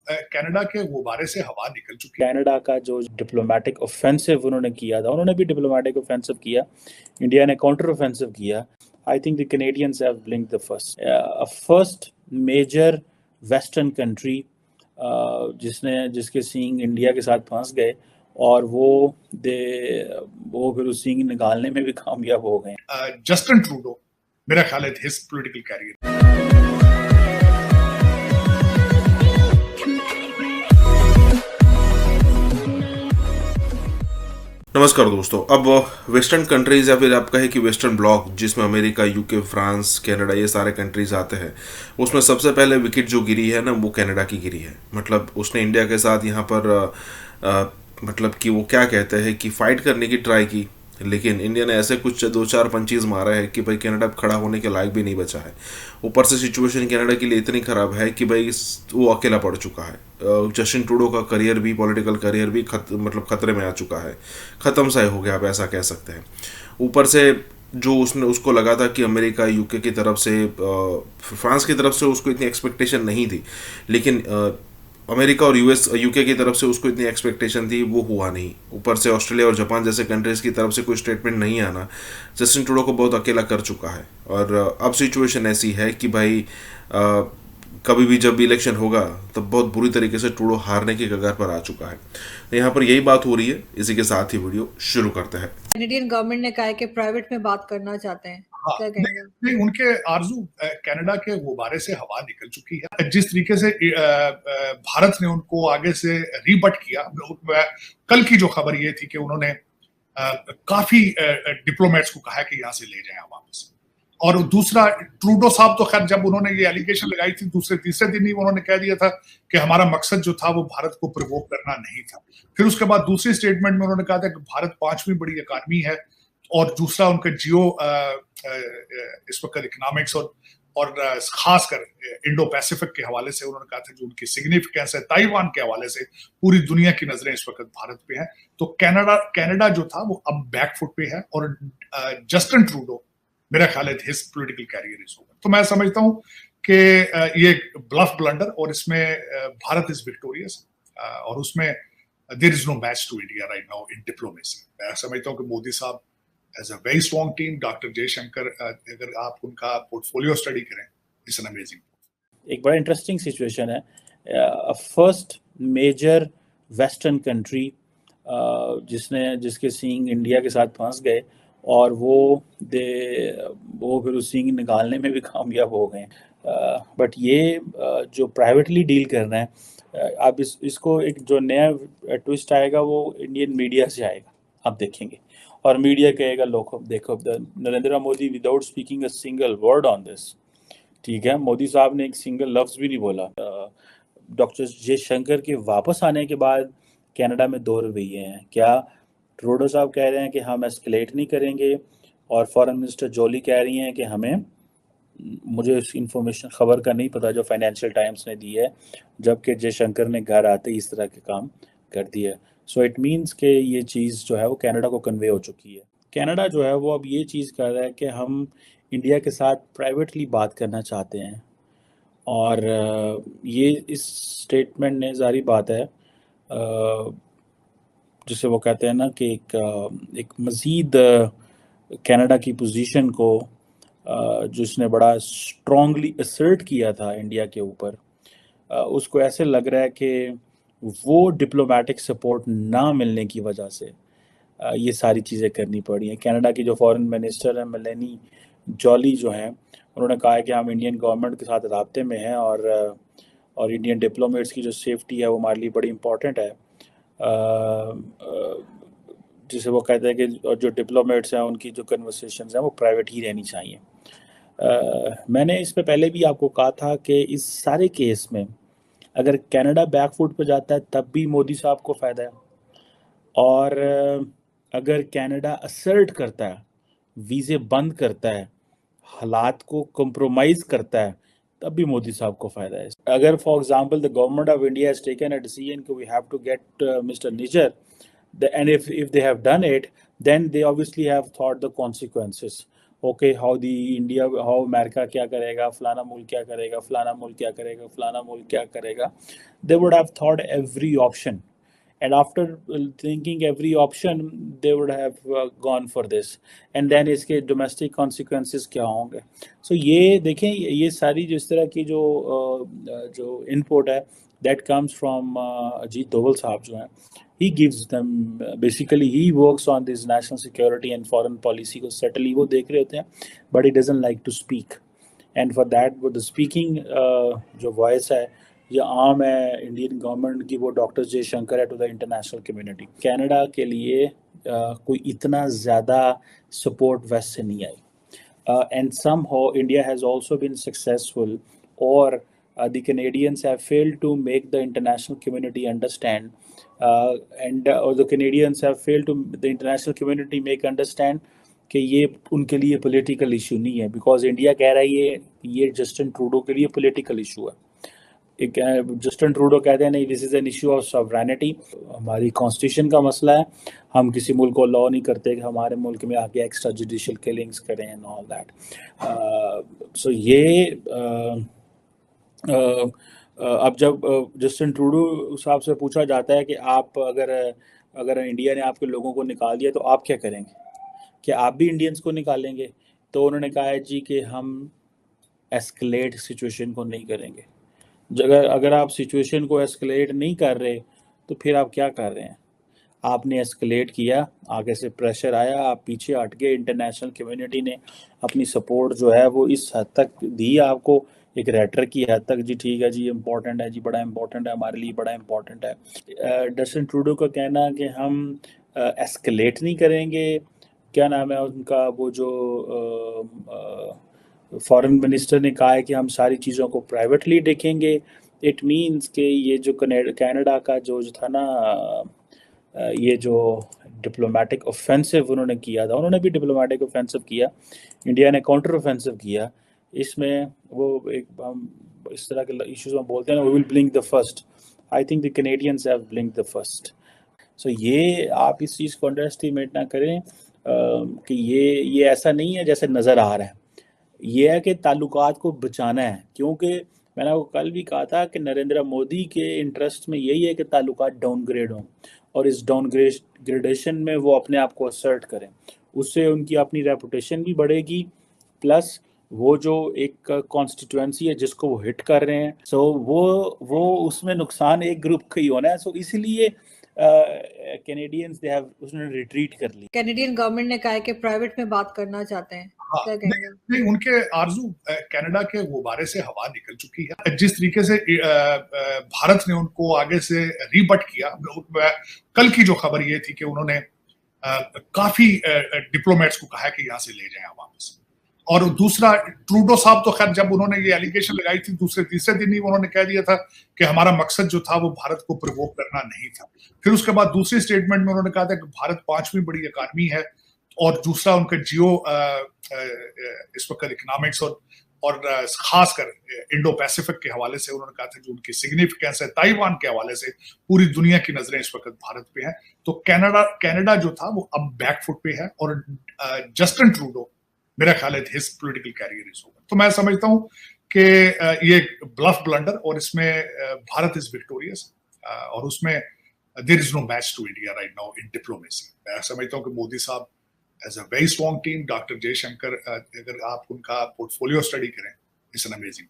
Canada के गुब्बारे से हवा निकल चुकी है। कनाडा का जो डिप्लोमेटिक ऑफेंसिव उन्होंने किया था, उन्होंने भी डिप्लोमेटिक ऑफेंसिव किया, इंडिया ने काउंटर ऑफेंसिव किया। I think the Canadians have blinked the first major western country जिसके सींग इंडिया के साथ फंस गए और वो फिर उस सींग निकालने में भी कामयाब हो गए। जस्टिन ट्रूडो, मेरा ख्याल है हिज पॉलिटिकल कैरियर। नमस्कार दोस्तों। अब वेस्टर्न कंट्रीज़ या फिर आप कहें कि वेस्टर्न ब्लॉक जिसमें अमेरिका, यूके, फ्रांस, कनाडा ये सारे कंट्रीज़ आते हैं, उसमें सबसे पहले विकेट जो गिरी है ना वो कनाडा की गिरी है। मतलब उसने इंडिया के साथ यहाँ पर मतलब कि वो क्या कहते हैं कि फ़ाइट करने की ट्राई की, लेकिन इंडिया ने ऐसे कुछ 2-4 पंचीज़ मारा है कि भाई कनाडा खड़ा होने के लायक भी नहीं बचा है। ऊपर से सिचुएशन कनाडा के लिए इतनी ख़राब है कि भाई वो अकेला पड़ चुका है। जस्टिन ट्रूडो का करियर भी, पॉलिटिकल करियर भी मतलब खतरे में आ चुका है, ख़त्म सा हो गया, आप ऐसा कह सकते हैं। ऊपर से जो उसको लगा था कि अमेरिका, यूके की तरफ से, फ्रांस की तरफ से उसको इतनी एक्सपेक्टेशन नहीं थी, लेकिन अमेरिका और यूके की तरफ से उसको इतनी एक्सपेक्टेशन थी, वो हुआ नहीं। ऊपर से ऑस्ट्रेलिया और जापान जैसे कंट्रीज़ की तरफ से कोई स्टेटमेंट नहीं आना, जस्टिन ट्रूडो को बहुत अकेला कर चुका है। और अब सिचुएशन ऐसी है कि भाई कभी भी जब भी इलेक्शन होगा तब बहुत बुरी तरीके से ट्रूडो हारने की कगार पर आ चुका है। तो यहाँ पर यही बात हो रही है। इसी के साथ ही वीडियो शुरू करते हैं। कैनेडियन गवर्नमेंट ने कहा है कि प्राइवेट में बात करना चाहते हैं। हाँ, नहीं, उनके आरजू कनाडा के गुब्बारे से हवा निकल चुकी है। जिस तरीके से भारत ने उनको आगे से रीबट किया, कल की जो खबर ये थी कि उन्होंने काफी डिप्लोमेट्स को कहा कि यहाँ से ले जाएं वापस। और दूसरा, ट्रूडो साहब तो खैर जब उन्होंने ये एलिगेशन लगाई थी दूसरे तीसरे दिन ही उन्होंने कह दिया था कि हमारा मकसद जो था वो भारत को प्रोवोक करना नहीं था। फिर उसके बाद दूसरी स्टेटमेंट में उन्होंने कहा था कि भारत 5वीं बड़ी इकॉनमी है, और दूसरा उनका जियो इस वक्त इकोनॉमिक्स और खासकर इंडो पैसिफिक के हवाले से उन्होंने कहा था जो उनकी सिग्निफिकेंस है, ताइवान के हवाले से पूरी दुनिया की नजरें इस वक्त भारत पे हैं। तो कनाडा जो था वो अब बैकफुट पे है, और जस्टिन ट्रूडो, मेरा ख्याल है his political career is over. तो मैं समझता हूं कि ये ब्लफ ब्लंडर, और इसमें भारत इज विक्टोरियस, और उसमें there is no match to India right now in diplomacy. मैं समझता हूं कि Modi sahab has a very strong team, doctor Jaishankar, अगर आप उनका पोर्टफोलियो स्टडी करें, इट्स एन अमेजिंग। एक बड़ा इंटरेस्टिंग सिचुएशन है। फर्स्ट मेजर वेस्टर्न कंट्री जिसके सींग इंडिया के साथ फंस गए और वो फिर उस सींग निकालने में भी कामयाब हो गए। बट ये जो प्राइवेटली डील कर रहे हैं, आप इसको एक जो नया ट्विस्ट आएगा वो इंडियन मीडिया से आएगा, आप देखेंगे। और मीडिया कहेगा लोग देखो Narendra Modi without speaking a single word on this, ठीक है, मोदी साहब ने एक सिंगल लफ्ज़ भी नहीं बोला। डॉक्टर जयशंकर के वापस आने के बाद कनाडा में 2 रवैये हैं। क्या ट्रूडो साहब कह रहे हैं कि हम एस्केलेट नहीं करेंगे, और फॉरेन मिनिस्टर जोली कह रही हैं कि मुझे इस इंफॉर्मेशन खबर का नहीं पता जो फाइनेंशियल टाइम्स ने दी है, जबकि जयशंकर ने घर आते ही इस तरह के काम कर दिया। सो इट मीन्स कि ये चीज़ जो है वो कनाडा को कन्वे हो चुकी है। कनाडा जो है वो अब ये चीज़ कर रहा है कि हम इंडिया के साथ प्राइवेटली बात करना चाहते हैं, और ये इस स्टेटमेंट ने जारी बात है जिसे वो कहते हैं ना कि एक मज़ीद कनाडा की पोजीशन को जिसने बड़ा स्ट्रॉन्गली असर्ट किया था इंडिया के ऊपर, उसको ऐसे लग रहा है कि वो डिप्लोमेटिक सपोर्ट ना मिलने की वजह से ये सारी चीज़ें करनी पड़ी हैं। कनाडा की जो फॉरेन मिनिस्टर हैं मेलेनी जॉली जो हैं, उन्होंने कहा है कि हम इंडियन गवर्नमेंट के साथ राब्ते में हैं, और इंडियन डिप्लोमेट्स की जो सेफ्टी है वो हमारे लिए बड़ी इम्पॉर्टेंट है। जिसे वो कहते हैं कि जो डिप्लोमेट्स हैं उनकी जो कन्वर्सेशंस हैं वो प्राइवेट ही रहनी चाहिए। मैंने इस पे पहले भी आपको कहा था कि इस सारे केस में अगर कनाडा बैकफुट पे जाता है तब भी मोदी साहब को फ़ायदा है, और अगर कनाडा असर्ट करता है, वीज़े बंद करता है, हालात को कंप्रोमाइज़ करता है, तब भी मोदी साहब को फ़ायदा है। अगर for example the government of India has taken a decision कि we have to get mister Nijjar, and if they have done it, then they obviously have thought the consequences okay how the India, how America क्या करेगा, फलाना मुल्क क्या करेगा, फलाना मुल्क क्या करेगा, फलाना मुल्क क्या करेगा. They would have thought every option, and after thinking every option they would have gone for this, and then इसके domestic consequences क्या होंगे. So ये देखें, ये सारी जिस तरह की जो input है that comes from Ajit Doval साहब जो हैं, he gives them basically he works on this national security and foreign policy को settle वो देख रहे होते हैं, but he doesn't like to speak, and for that वो the speaking जो voice है ये आम है इंडियन गवर्नमेंट की, वो डॉक्टर जयशंकर है to the international community. Canada के लिए कोई इतना ज़्यादा सपोर्ट वेस्ट से नहीं आई, and somehow India has also been successful, or the Canadians have failed to make the international community understand, or the Canadians have failed to the international community make understand कि ये उनके लिए political issue नहीं है, because India कह रहा है ये जस्टिन ट्रूडो के लिए पॉलिटिकल इशू है. जस्टिन ट्रूडो कहते हैं नहीं, this is an issue of sovereignty, हमारी कॉन्स्टिट्यूशन का मसला है, हम किसी मुल्क को लॉ नहीं करते कि हमारे मुल्क में आके एक्स्ट्रा जुडिशियल किलिंग्स करें एंड ऑल दैट. सो ये अब जब जस्टिन ट्रूडो साहब से पूछा जाता है कि आप अगर इंडिया ने आपके लोगों को निकाल दिया तो आप क्या करेंगे, क्या आप भी इंडियंस को निकालेंगे, तो उन्होंने कहा है जी कि हम एस्केलेट सिचुएशन को नहीं करेंगे. अगर आप सिचुएशन को एस्केलेट नहीं कर रहे तो फिर आप क्या कर रहे हैं. आपने एस्केलेट किया, आगे से प्रेशर आया, आप पीछे हट गए, इंटरनेशनल कम्युनिटी ने अपनी सपोर्ट जो है वो इस हद तक दी आपको, एक रेटर की हद तक, जी ठीक है जी इम्पोर्टेंट है जी, बड़ा इम्पोर्टेंट है, हमारे लिए बड़ा इम्पोर्टेंट है. जस्टिन ट्रूडो का कहना कि हम एस्केलेट नहीं करेंगे, क्या नाम है उनका, वो जो फॉरेन मिनिस्टर ने कहा है कि हम सारी चीज़ों को प्राइवेटली देखेंगे. इट मीन्स कि ये जो कनाडा का जो था ना, ये जो डिप्लोमेटिक ऑफेंसिव उन्होंने किया था, उन्होंने भी डिप्लोमेटिक ऑफेंसिव किया, इंडिया ने काउंटर ऑफेंसिव किया. इसमें वो एक हम इस तरह के इश्यूज में बोलते हैं, we will blink the first. I think the Canadians have blink the first. So ये आप इस चीज़ को अंडर एस्टिमेट ना करें कि ये ऐसा नहीं है जैसे नज़र आ रहा है. ये है कि ताल्लुकात को बचाना है, क्योंकि मैंने आपको कल भी कहा था कि नरेंद्र मोदी के इंटरेस्ट में यही है कि ताल्लुकात डाउनग्रेड हों, और इस डाउनग्रेडेशन में वो अपने आप को असर्ट करें, उससे उनकी अपनी रेपुटेशन भी बढ़ेगी, प्लस वो जो एक कॉन्स्टिट्यूएंसी है जिसको वो हिट कर रहे हैं, सो वो उसमें नुकसान एक ग्रुप का ही होना है. सो इसलिए कैनेडियंस दे हैव उसने रिट्रीट कर ली. कैनेडियन गवर्नमेंट ने कहा है कि प्राइवेट में बात करना चाहते हैं. हाँ, नहीं, उनके आरजू कनाडा के गुब्बारे से हवा निकल चुकी है. जिस तरीके से भारत ने उनको आगे से रीबट किया, कल की जो खबर ये थी कि उन्होंने काफी डिप्लोमेट्स को कहा कि यहाँ से ले जाएं वापस. और दूसरा, ट्रूडो साहब तो खैर जब उन्होंने ये एलिगेशन लगाई थी दूसरे तीसरे दिन ही उन्होंने कह दिया था कि हमारा मकसद जो था वो भारत को प्रोवोक करना नहीं था. फिर उसके बाद दूसरी स्टेटमेंट में उन्होंने कहा था कि भारत 5वीं बड़ी इकानमी है, और दूसरा उनका जियो इस वक्त इकोनॉमिक्स और खासकर इंडो पैसिफिक के हवाले से उन्होंने कहा था जो उनकी सिग्निफिकेंस है, ताइवान के हवाले से पूरी दुनिया की नजरें इस वक्त भारत पे हैं. तो कनाडा जो था वो अब बैकफुट पे है, और जस्टिन ट्रूडो मेरा ख्याल है his political career is over. तो मैं समझता हूं कि ये ब्लफ ब्लंडर, और इसमें भारत इज विक्टोरियस, और उसमें there is no match to India right now in diplomacy. मैं समझता हूं कि Modi sahab has a very strong team, doctor Jaishankar, अगर आप उनका पोर्टफोलियो स्टडी करें, इट्स एन अमेजिंग